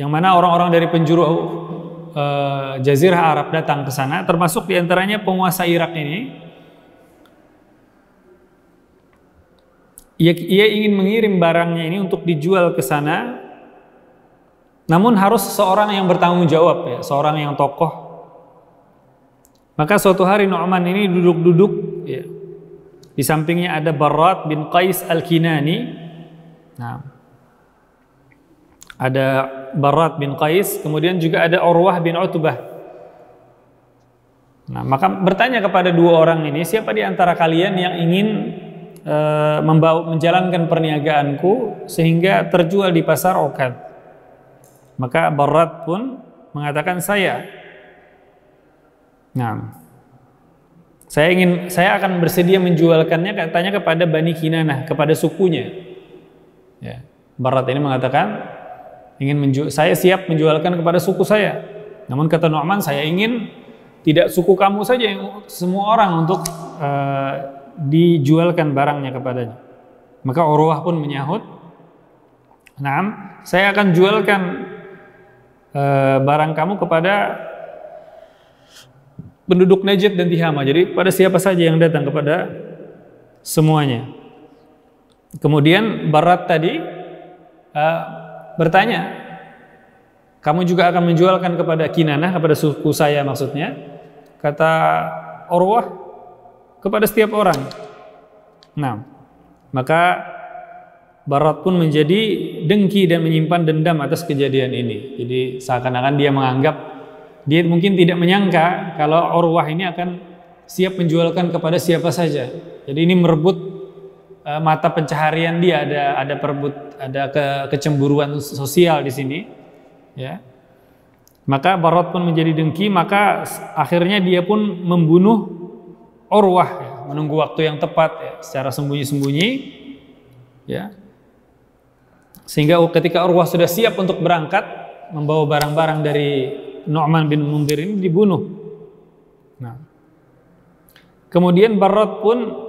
yang mana orang-orang dari penjuru Jazirah Arab datang ke sana, termasuk diantaranya penguasa Irak ini. Ia ingin mengirim barangnya ini untuk dijual ke sana, namun harus seorang yang bertanggung jawab ya, seorang yang tokoh. Maka suatu hari Nu'man ini duduk-duduk ya. Di sampingnya ada Barrat bin Qais al-Kinani. Nah, ada Barrat bin Qais, kemudian juga ada Urwah bin Utbah. Nah, maka bertanya kepada dua orang ini, siapa di antara kalian yang ingin menjalankan perniagaanku sehingga terjual di pasar Uqad? Maka Barrat pun mengatakan saya. Nah, saya akan bersedia menjualkannya, katanya kepada Bani Kinanah, kepada sukunya. Ya, Barrat ini mengatakan saya siap menjualkan kepada suku saya. Namun kata Nu'man, saya ingin tidak suku kamu saja, yang semua orang untuk dijualkan barangnya kepadanya. Maka Urwah pun menyahut, "Naam, saya akan jualkan barang kamu kepada penduduk Najd dan Tihama." Jadi pada siapa saja yang datang, kepada semuanya. Kemudian Barat tadi bertanya, kamu juga akan menjualkan kepada Kinanah, kepada suku saya maksudnya? Kata Urwah, kepada setiap orang. Nah, maka Barat pun menjadi dengki dan menyimpan dendam atas kejadian ini. Jadi seakan-akan dia menganggap, dia mungkin tidak menyangka kalau Urwah ini akan siap menjualkan kepada siapa saja. Jadi ini merebut mata pencaharian dia, ada kecemburuan sosial di sini, ya. Maka Barat pun menjadi dengki, maka akhirnya dia pun membunuh Urwah, ya, menunggu waktu yang tepat, ya, secara sembunyi-sembunyi, ya. Sehingga ketika Urwah sudah siap untuk berangkat membawa barang-barang dari Nu'man bin Mundhir ini, dibunuh. Nah, kemudian Barat pun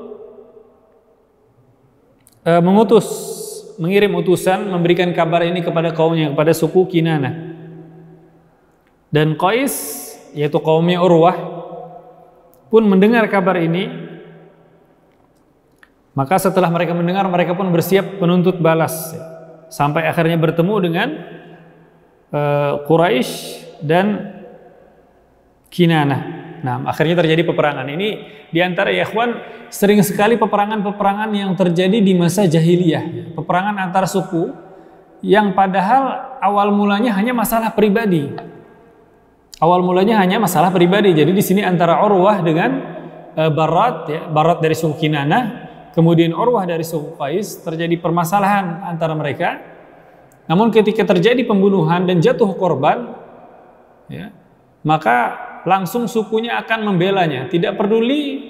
mengutus mengirim utusan memberikan kabar ini kepada kaumnya, kepada suku Kinanah. Dan Qais, yaitu kaumnya Urwah, pun mendengar kabar ini. Maka setelah mereka mendengar, mereka pun bersiap menuntut balas, sampai akhirnya bertemu dengan Quraisy dan Kinanah. Nah, akhirnya terjadi peperangan. Ini diantara ya ikhwan, sering sekali peperangan-peperangan yang terjadi di masa jahiliyah. Peperangan antar suku yang padahal awal mulanya hanya masalah pribadi. Awal mulanya hanya masalah pribadi. Jadi di sini antara Urwah dengan Barat, ya, Barat dari suku Kinanah, kemudian Urwah dari suku Qais, terjadi permasalahan antara mereka. Namun ketika terjadi pembunuhan dan jatuh korban, ya, maka langsung sukunya akan membelanya, tidak peduli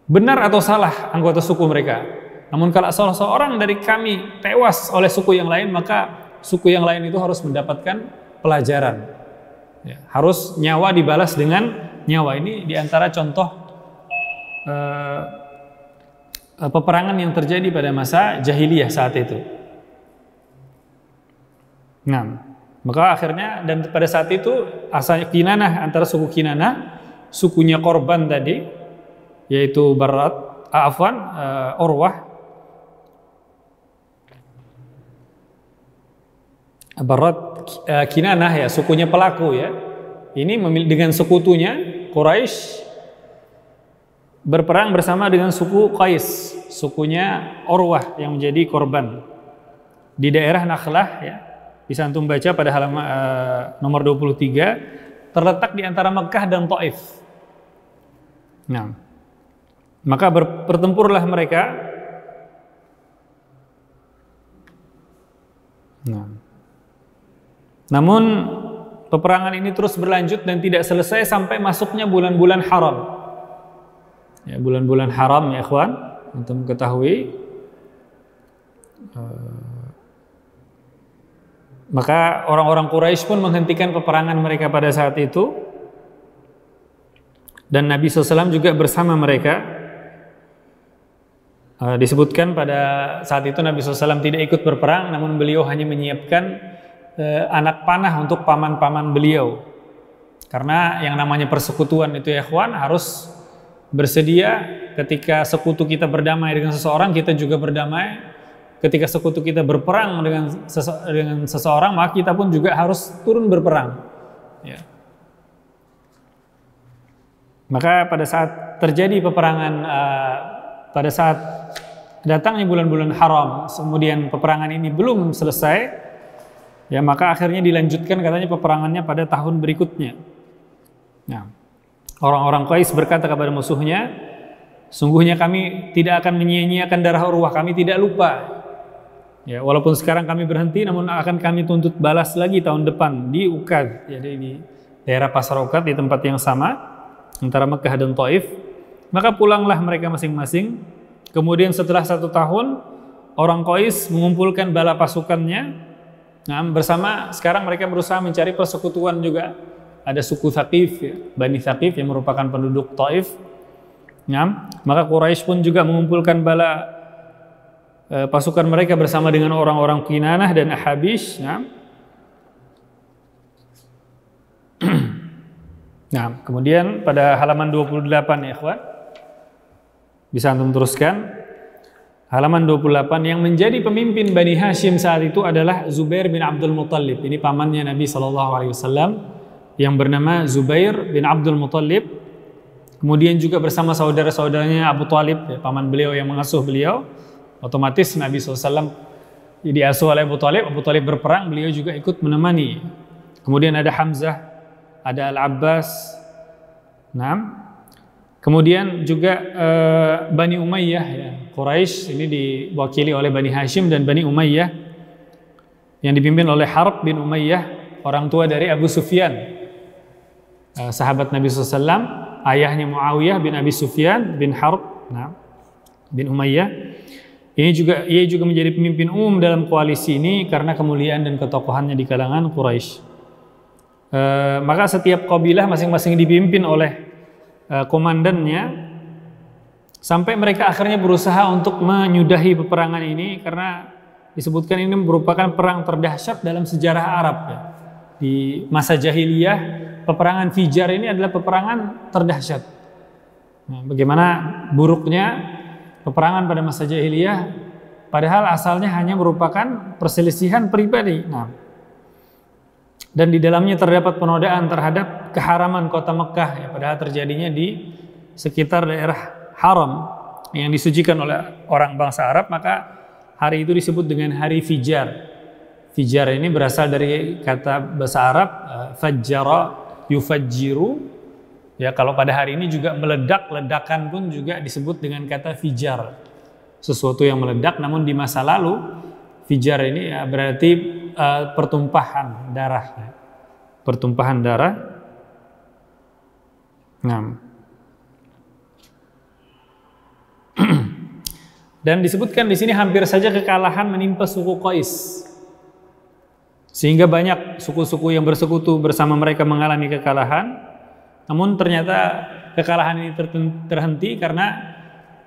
benar atau salah anggota suku mereka. Namun kalau salah seorang dari kami tewas oleh suku yang lain, maka suku yang lain itu harus mendapatkan pelajaran, ya, harus nyawa dibalas dengan nyawa. Ini diantara contoh peperangan yang terjadi pada masa jahiliyah saat itu. Nah, maka akhirnya, dan pada saat itu asalnya Kinanah, antara suku Kinanah, sukunya korban tadi, yaitu Urwah, Barat, Kinanah, ya, sukunya pelaku, ya, ini dengan sekutunya Quraisy berperang bersama dengan suku Qais, sukunya Urwah yang menjadi korban di daerah Nakhlah, ya. Bisa antum baca pada halaman nomor 23, terletak di antara Mekah dan Taif. Nah, maka bertempurlah mereka. Nah, namun peperangan ini terus berlanjut dan tidak selesai sampai masuknya bulan-bulan haram. Ya, bulan-bulan haram, ya ikhwan, antum ketahui. Maka orang-orang Quraisy pun menghentikan peperangan mereka pada saat itu, dan Nabi SAW juga bersama mereka. Disebutkan pada saat itu Nabi SAW tidak ikut berperang, namun beliau hanya menyiapkan anak panah untuk paman-paman beliau. Karena yang namanya persekutuan itu, ya ikhwan, harus bersedia ketika sekutu kita berdamai dengan seseorang, kita juga berdamai. Ketika sekutu kita berperang dengan seseorang, maka kita pun juga harus turun berperang, ya. Maka pada saat terjadi peperangan, pada saat datangnya bulan-bulan haram, kemudian peperangan ini belum selesai, ya, maka akhirnya dilanjutkan katanya peperangannya pada tahun berikutnya. Nah, orang-orang Qais berkata kepada musuhnya, sungguhnya kami tidak akan menyia-nyiakan darah Urwah, kami tidak lupa. Ya, walaupun sekarang kami berhenti, namun akan kami tuntut balas lagi tahun depan di Ukad, jadi di daerah Pasar Ukad, di tempat yang sama antara Mekah dan Taif. Maka pulanglah mereka masing-masing. Kemudian setelah 1 tahun, orang Qais mengumpulkan bala pasukannya. Nah, bersama sekarang mereka berusaha mencari persekutuan juga. Ada suku Thaqif, ya, Bani Thaqif yang merupakan penduduk Taif. Nah, maka Quraisy pun juga mengumpulkan bala pasukan mereka bersama dengan orang-orang Kinanah dan Ahabish. Nah, kemudian pada halaman 28, ya ikhwan, bisa antum teruskan. Halaman 28, yang menjadi pemimpin Bani Hashim saat itu adalah Zubair bin Abdul Muttalib. Ini pamannya Nabi SAW yang bernama Zubair bin Abdul Muttalib. Kemudian juga bersama saudara-saudaranya Abu Talib, ya, paman beliau yang mengasuh beliau. Otomatis Nabi SAW diasuh oleh Abu Talib. Abu Talib berperang, beliau juga ikut menemani. Kemudian ada Hamzah, ada Al-Abbas. Nah, kemudian juga Bani Umayyah, ya, Quraisy ini diwakili oleh Bani Hashim dan Bani Umayyah yang dipimpin oleh Harb bin Umayyah, orang tua dari Abu Sufyan, sahabat Nabi SAW, ayahnya Muawiyah bin Abi Sufyan bin Harb, nah, bin Umayyah. Ia juga menjadi pemimpin umum dalam koalisi ini karena kemuliaan dan ketokohannya di kalangan Quraisy. Maka setiap kabilah masing-masing dipimpin oleh komandannya, sampai mereka akhirnya berusaha untuk menyudahi peperangan ini karena disebutkan ini merupakan perang terdahsyat dalam sejarah Arab ya. Di masa jahiliyah, peperangan Fijar ini adalah peperangan terdahsyat. Nah, bagaimana buruknya peperangan pada masa jahiliyah, padahal asalnya hanya merupakan perselisihan pribadi. Nah, dan di dalamnya terdapat penodaan terhadap keharaman kota Mekah ya, padahal terjadinya di sekitar daerah haram yang disucikan oleh orang bangsa Arab, maka hari itu disebut dengan hari Fijar. Fijar ini berasal dari kata bahasa Arab fajjara yufajjiru. Ya, kalau pada hari ini juga meledak, ledakan pun juga disebut dengan kata fijar. Sesuatu yang meledak, namun di masa lalu fijar ini ya, berarti pertumpahan darah. Pertumpahan darah. Nah. Dan disebutkan di sini hampir saja kekalahan menimpa suku Qais. Sehingga banyak suku-suku yang bersekutu bersama mereka mengalami kekalahan. Namun ternyata kekalahan ini terhenti karena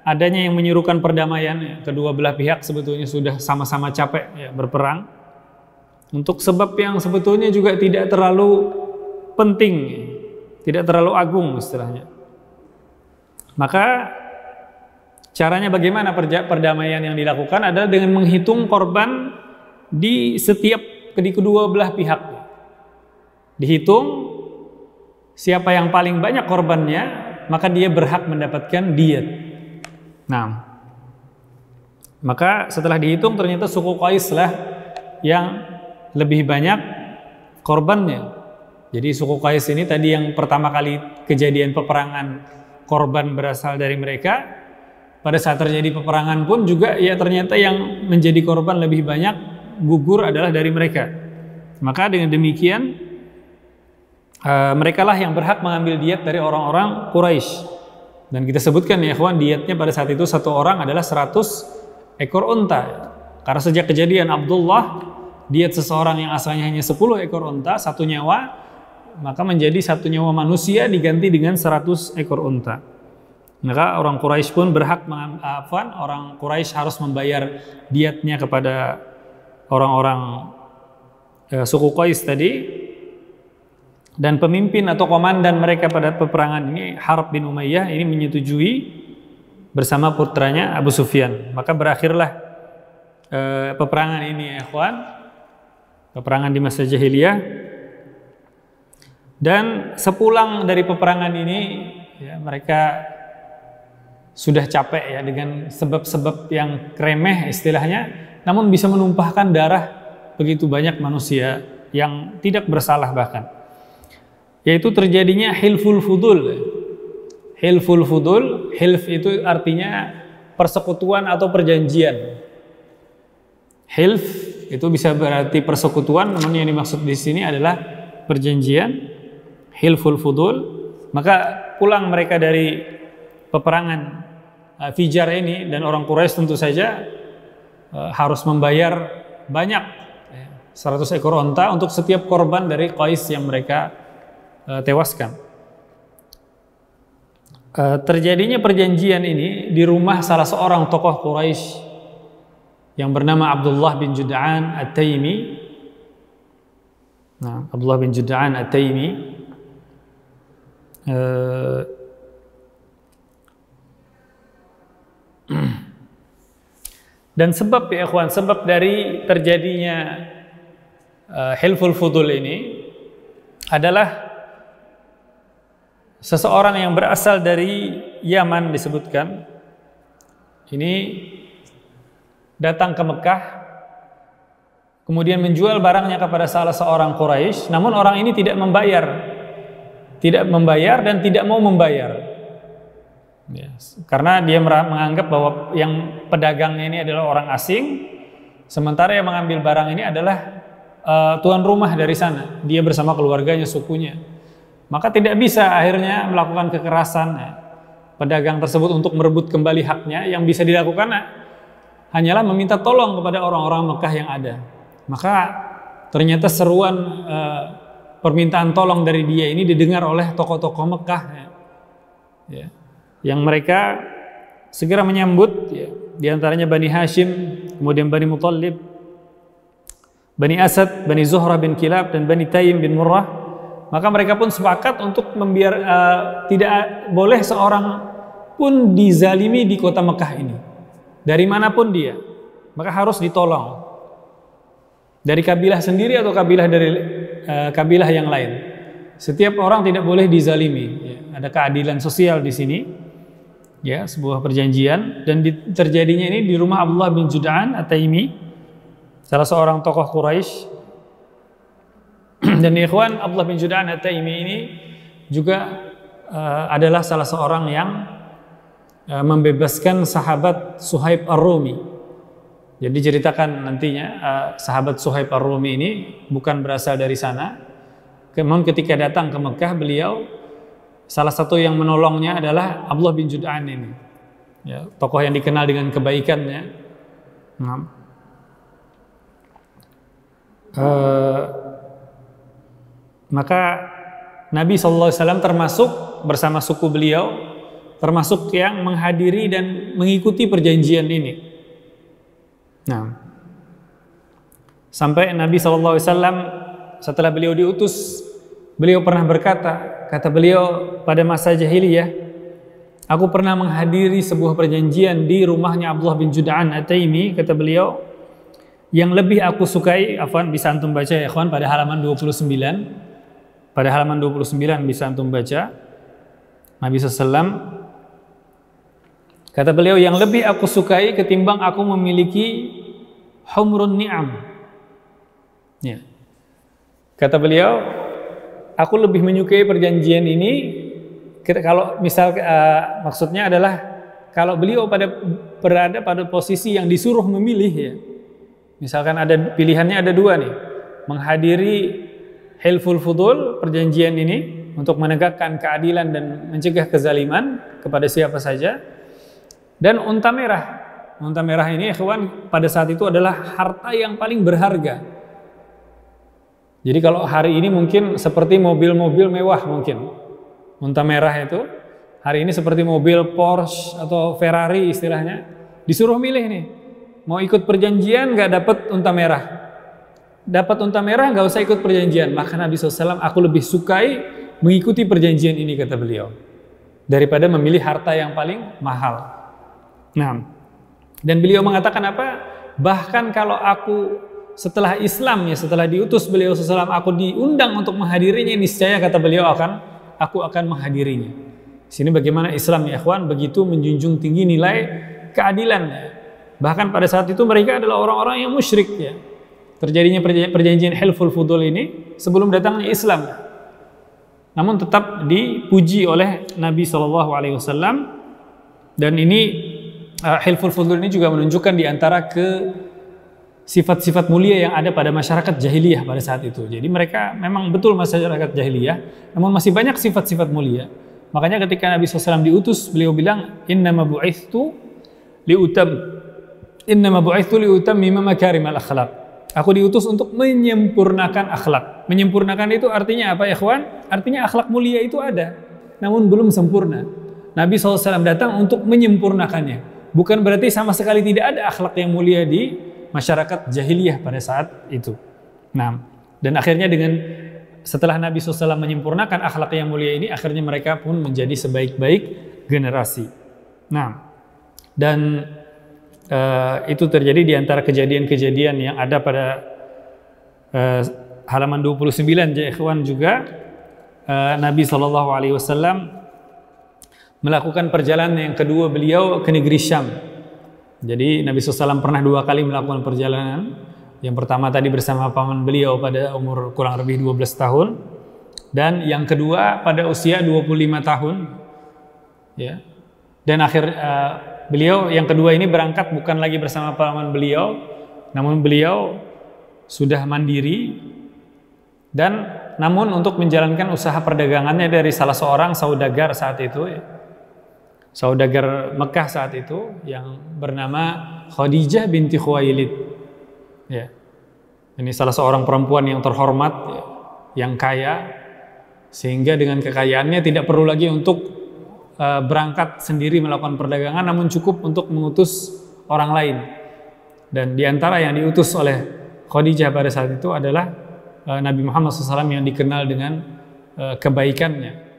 adanya yang menyerukan perdamaian ya. Kedua belah pihak sebetulnya sudah sama-sama capek ya, berperang. Untuk sebab yang sebetulnya juga tidak terlalu penting, tidak terlalu agung istilahnya. Maka caranya bagaimana perdamaian yang dilakukan adalah dengan menghitung korban di kedua belah pihak. Dihitung siapa yang paling banyak korbannya, maka dia berhak mendapatkan diyat. Nah, maka setelah dihitung ternyata suku Qais lah yang lebih banyak korbannya. Jadi suku Qais ini tadi yang pertama kali kejadian peperangan korban berasal dari mereka. Pada saat terjadi peperangan pun juga ya ternyata yang menjadi korban lebih banyak gugur adalah dari mereka. Maka dengan demikian mereka lah yang berhak mengambil diat dari orang-orang Quraisy. Dan kita sebutkan ya ikhwan, diatnya pada saat itu satu orang adalah 100 ekor unta. Karena sejak kejadian Abdullah, diat seseorang yang asalnya hanya 10 ekor unta, satu nyawa, maka menjadi satu nyawa manusia diganti dengan 100 ekor unta. Maka orang Quraisy pun berhak orang Quraisy harus membayar diatnya kepada orang-orang suku Qais tadi. Dan pemimpin atau komandan mereka pada peperangan ini Harb bin Umayyah ini menyetujui bersama putranya Abu Sufyan. Maka berakhirlah peperangan ini ya ikhwan, peperangan di masa jahiliyah. Dan sepulang dari peperangan ini ya, mereka sudah capek ya dengan sebab-sebab yang remeh istilahnya, namun bisa menumpahkan darah begitu banyak manusia yang tidak bersalah bahkan. Yaitu terjadinya hilful fudul. Hilful fudul, hilf itu artinya persekutuan atau perjanjian. Hilf itu bisa berarti persekutuan, namun yang dimaksud di sini adalah perjanjian. Hilful fudul. Maka pulang mereka dari peperangan Fijar ini, dan orang Quraisy tentu saja harus membayar banyak 100 ekor onta untuk setiap korban dari Qais yang mereka tewaskan. Terjadinya perjanjian ini di rumah salah seorang tokoh Quraisy yang bernama Abdullah bin Jud'an At-Taimi. Nah, Abdullah bin Jud'an At-Taimi dan sebab ya ikhwan, sebab dari terjadinya hilful fudul ini adalah seseorang yang berasal dari Yaman disebutkan ini datang ke Mekah, kemudian menjual barangnya kepada salah seorang Quraisy, namun orang ini tidak membayar dan tidak mau membayar. Yes. Karena dia menganggap bahwa yang pedagangnya ini adalah orang asing, sementara yang mengambil barang ini adalah tuan rumah dari sana, dia bersama keluarganya, sukunya. Maka tidak bisa akhirnya melakukan kekerasan pedagang tersebut untuk merebut kembali haknya. Yang bisa dilakukan hanyalah meminta tolong kepada orang-orang Mekah yang ada. Maka ternyata seruan permintaan tolong dari dia ini didengar oleh tokoh-tokoh Mekah ya, yang mereka segera menyambut ya, di antaranya Bani Hashim, kemudian Bani Muthalib, Bani Asad, Bani Zuhrah bin Kilab, dan Bani Taim bin Murrah. Maka mereka pun sepakat untuk tidak boleh seorang pun dizalimi di kota Mekah ini, dari manapun dia, maka harus ditolong, dari kabilah sendiri atau kabilah dari kabilah yang lain. Setiap orang tidak boleh dizalimi. Ya, ada keadilan sosial di sini. Ya, sebuah perjanjian, dan terjadinya ini di rumah Abdullah bin Jud'an At-Taimi, salah seorang tokoh Quraisy. Dan ikhwan, Abdullah bin Jud'an At-Taimi ini juga adalah salah seorang yang membebaskan sahabat Suhaib Ar-Rumi. Jadi ceritakan nantinya sahabat Suhaib Ar-Rumi ini bukan berasal dari sana. Kemudian ketika datang ke Mekah, beliau salah satu yang menolongnya adalah Abdullah bin Jud'an ini, ya, tokoh yang dikenal dengan kebaikannya. Maka Nabi SAW termasuk bersama suku beliau, termasuk yang menghadiri dan mengikuti perjanjian ini. Nah, sampai Nabi SAW setelah beliau diutus, beliau pernah berkata, kata beliau, pada masa jahiliyah, aku pernah menghadiri sebuah perjanjian di rumahnya Abdullah bin Jud'an At-Taimi, kata beliau, yang lebih aku sukai, afwan, bisa antum baca ya ikhwan, pada halaman 29, pada halaman 29 bisa antum baca, Nabi SAW, kata beliau, yang lebih aku sukai ketimbang aku memiliki humrun ni'am. Ya. Kata beliau, aku lebih menyukai perjanjian ini. Kalau misal maksudnya adalah kalau beliau berada pada posisi yang disuruh memilih, ya. Misalkan ada pilihannya, ada dua nih, menghadiri Hilful Fudul, perjanjian ini untuk menegakkan keadilan dan mencegah kezaliman kepada siapa saja, dan unta merah. Unta merah ini, ikhwan, pada saat itu adalah harta yang paling berharga. Jadi kalau hari ini mungkin seperti mobil-mobil mewah mungkin. Unta merah itu hari ini seperti mobil Porsche atau Ferrari istilahnya. Disuruh milih nih, mau ikut perjanjian nggak dapat unta merah. Dapat unta merah nggak usah ikut perjanjian. Maka Nabi SAW, aku lebih sukai mengikuti perjanjian ini, kata beliau, daripada memilih harta yang paling mahal. Nah, dan beliau mengatakan apa? Bahkan kalau aku setelah Islam, ya, setelah diutus beliau SAW, aku diundang untuk menghadirinya, niscaya, kata beliau, aku akan menghadirinya. Sini bagaimana Islam, ya ikhwan, begitu menjunjung tinggi nilai keadilan. Ya. Bahkan pada saat itu mereka adalah orang-orang yang musyrik. Ya. Terjadinya perjanjian Hilful Fudul ini sebelum datangnya Islam. Namun tetap dipuji oleh Nabi SAW. Dan ini Hilful Fudul ini juga menunjukkan di antara sifat-sifat mulia yang ada pada masyarakat jahiliyah pada saat itu. Jadi mereka memang betul masyarakat jahiliyah, namun masih banyak sifat-sifat mulia. Makanya ketika Nabi SAW diutus, beliau bilang, innama bu'ithtu liutammima makarimal akhlaq. Aku diutus untuk menyempurnakan akhlak. Menyempurnakan itu artinya apa, ya ikhwan? Artinya akhlak mulia itu ada, namun belum sempurna. Nabi SAW datang untuk menyempurnakannya. Bukan berarti sama sekali tidak ada akhlak yang mulia di masyarakat jahiliyah pada saat itu. Nah, dan akhirnya setelah Nabi SAW menyempurnakan akhlak yang mulia ini, akhirnya mereka pun menjadi sebaik-baik generasi. Nah, dan itu terjadi di antara kejadian-kejadian yang ada pada halaman 29, ya ikhwan, juga Nabi SAW melakukan perjalanan yang kedua beliau ke negeri Syam. Jadi Nabi SAW pernah 2 kali melakukan perjalanan. Yang pertama tadi bersama paman beliau pada umur kurang lebih 12 tahun. Dan yang kedua pada usia 25 tahun. Ya. Dan beliau yang kedua ini berangkat bukan lagi bersama paman beliau, namun beliau sudah mandiri. Dan namun untuk menjalankan usaha perdagangannya dari salah seorang saudagar saat itu, ya. Saudagar Mekah saat itu yang bernama Khadijah binti Khuwailid. Ya. Ini salah seorang perempuan yang terhormat, ya, yang kaya, sehingga dengan kekayaannya tidak perlu lagi untuk berangkat sendiri melakukan perdagangan, namun cukup untuk mengutus orang lain. Dan di antara yang diutus oleh Khadijah pada saat itu adalah Nabi Muhammad SAW yang dikenal dengan kebaikannya.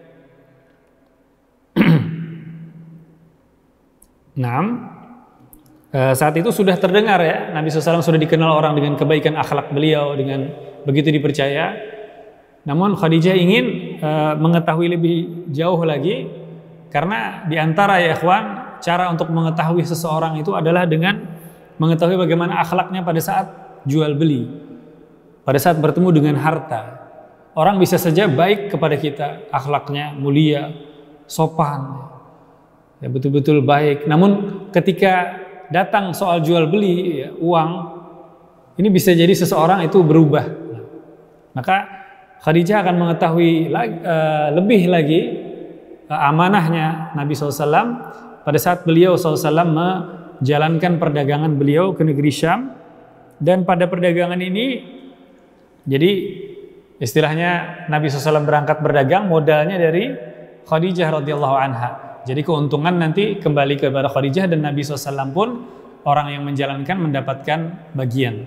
Saat itu sudah terdengar ya, Nabi SAW sudah dikenal orang dengan kebaikan akhlak beliau, dengan begitu dipercaya. Namun Khadijah ingin mengetahui lebih jauh lagi, karena diantara ya ikhwan, cara untuk mengetahui seseorang itu adalah dengan mengetahui bagaimana akhlaknya pada saat jual beli, pada saat bertemu dengan harta. Orang bisa saja baik kepada kita, akhlaknya mulia, sopan, ya, betul-betul baik. Namun ketika datang soal jual beli, ya, uang, ini bisa jadi seseorang itu berubah. Maka Khadijah akan mengetahui lebih lagi amanahnya Nabi SAW pada saat beliau SAW menjalankan perdagangan beliau ke negeri Syam. Dan pada perdagangan ini, jadi istilahnya Nabi SAW berangkat berdagang, modalnya dari Khadijah radhiyallahu anha. Jadi keuntungan nanti kembali kepada Khadijah, dan Nabi SAW pun orang yang menjalankan mendapatkan bagian.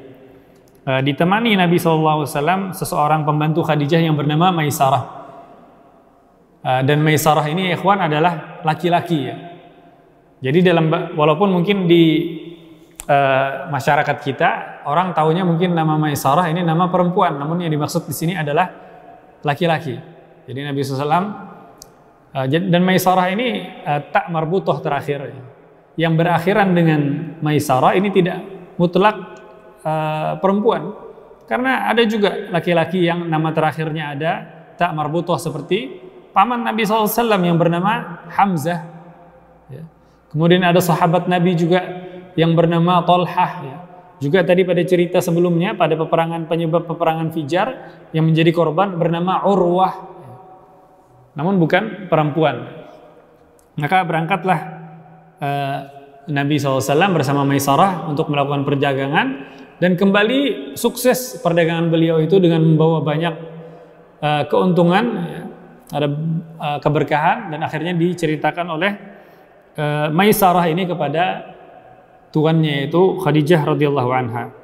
Ditemani Nabi SAW seseorang pembantu Khadijah yang bernama Maisarah. Dan Maisarah ini ikhwan adalah laki-laki ya. Jadi walaupun mungkin di masyarakat kita orang taunya mungkin nama Maisarah ini nama perempuan, namun yang dimaksud di sini adalah laki-laki. Jadi Nabi SAW dan Maisarah ini tak marbutoh terakhir, yang berakhiran dengan Maisarah ini tidak mutlak perempuan, karena ada juga laki-laki yang nama terakhirnya ada tak marbutoh, seperti paman Nabi SAW yang bernama Hamzah ya. Kemudian ada sahabat Nabi juga yang bernama Tolhah ya. Juga tadi pada cerita sebelumnya, pada penyebab peperangan Fijar yang menjadi korban bernama Urwah, namun bukan perempuan. Maka berangkatlah Nabi SAW bersama Maisarah untuk melakukan perdagangan, dan kembali sukses perdagangan beliau itu dengan membawa banyak keuntungan ya, ada keberkahan, dan akhirnya diceritakan oleh Maisarah ini kepada tuannya, yaitu Khadijah radhiyallahu anha.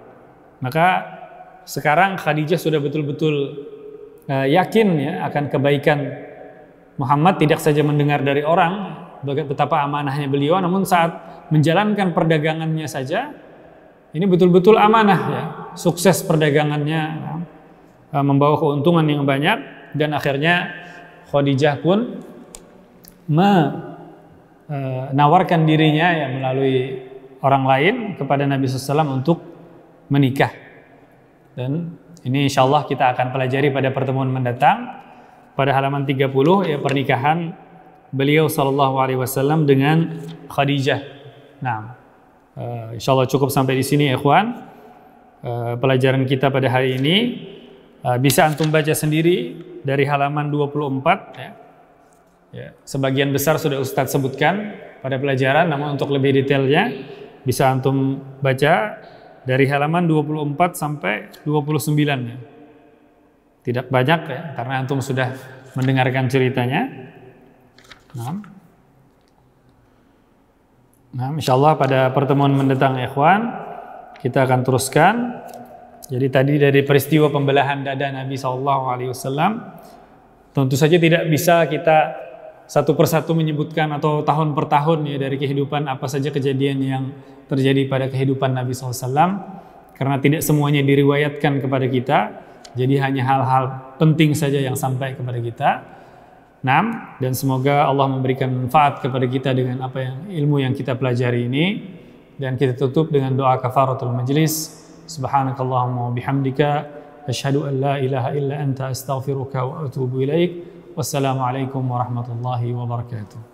Maka sekarang Khadijah sudah betul-betul yakin ya akan kebaikan Muhammad, tidak saja mendengar dari orang betapa amanahnya beliau, namun saat menjalankan perdagangannya saja ini betul-betul amanah ya, sukses perdagangannya, membawa keuntungan yang banyak, dan akhirnya Khadijah pun menawarkan dirinya ya melalui orang lain kepada Nabi SAW untuk menikah. Dan ini insya Allah kita akan pelajari pada pertemuan mendatang pada halaman 30 ya, pernikahan beliau SAW dengan Khadijah. Nah, insya Allah cukup sampai di sini ya ikhwan. Pelajaran kita pada hari ini bisa antum baca sendiri dari halaman 24 ya. Ya, sebagian besar sudah Ustadz sebutkan pada pelajaran, namun untuk lebih detailnya bisa antum baca dari halaman 24 sampai 29 ya. Tidak banyak ya, karena antum sudah mendengarkan ceritanya. Nah, insyaallah pada pertemuan mendatang ikhwan kita akan teruskan. Jadi tadi dari peristiwa pembelahan dada Nabi SAW, tentu saja tidak bisa kita satu persatu menyebutkan atau tahun per tahun ya dari kehidupan apa saja kejadian yang terjadi pada kehidupan Nabi SAW, karena tidak semuanya diriwayatkan kepada kita. Jadi hanya hal-hal penting saja yang sampai kepada kita. Dan semoga Allah memberikan manfaat kepada kita dengan apa yang ilmu yang kita pelajari ini. Dan kita tutup dengan doa kafaratul majlis. Subhanakallahumma wa bihamdika asyhadu an la ilaha illa anta astaghfiruka wa atubu ilaik. Wassalamualaikum warahmatullahi wabarakatuh.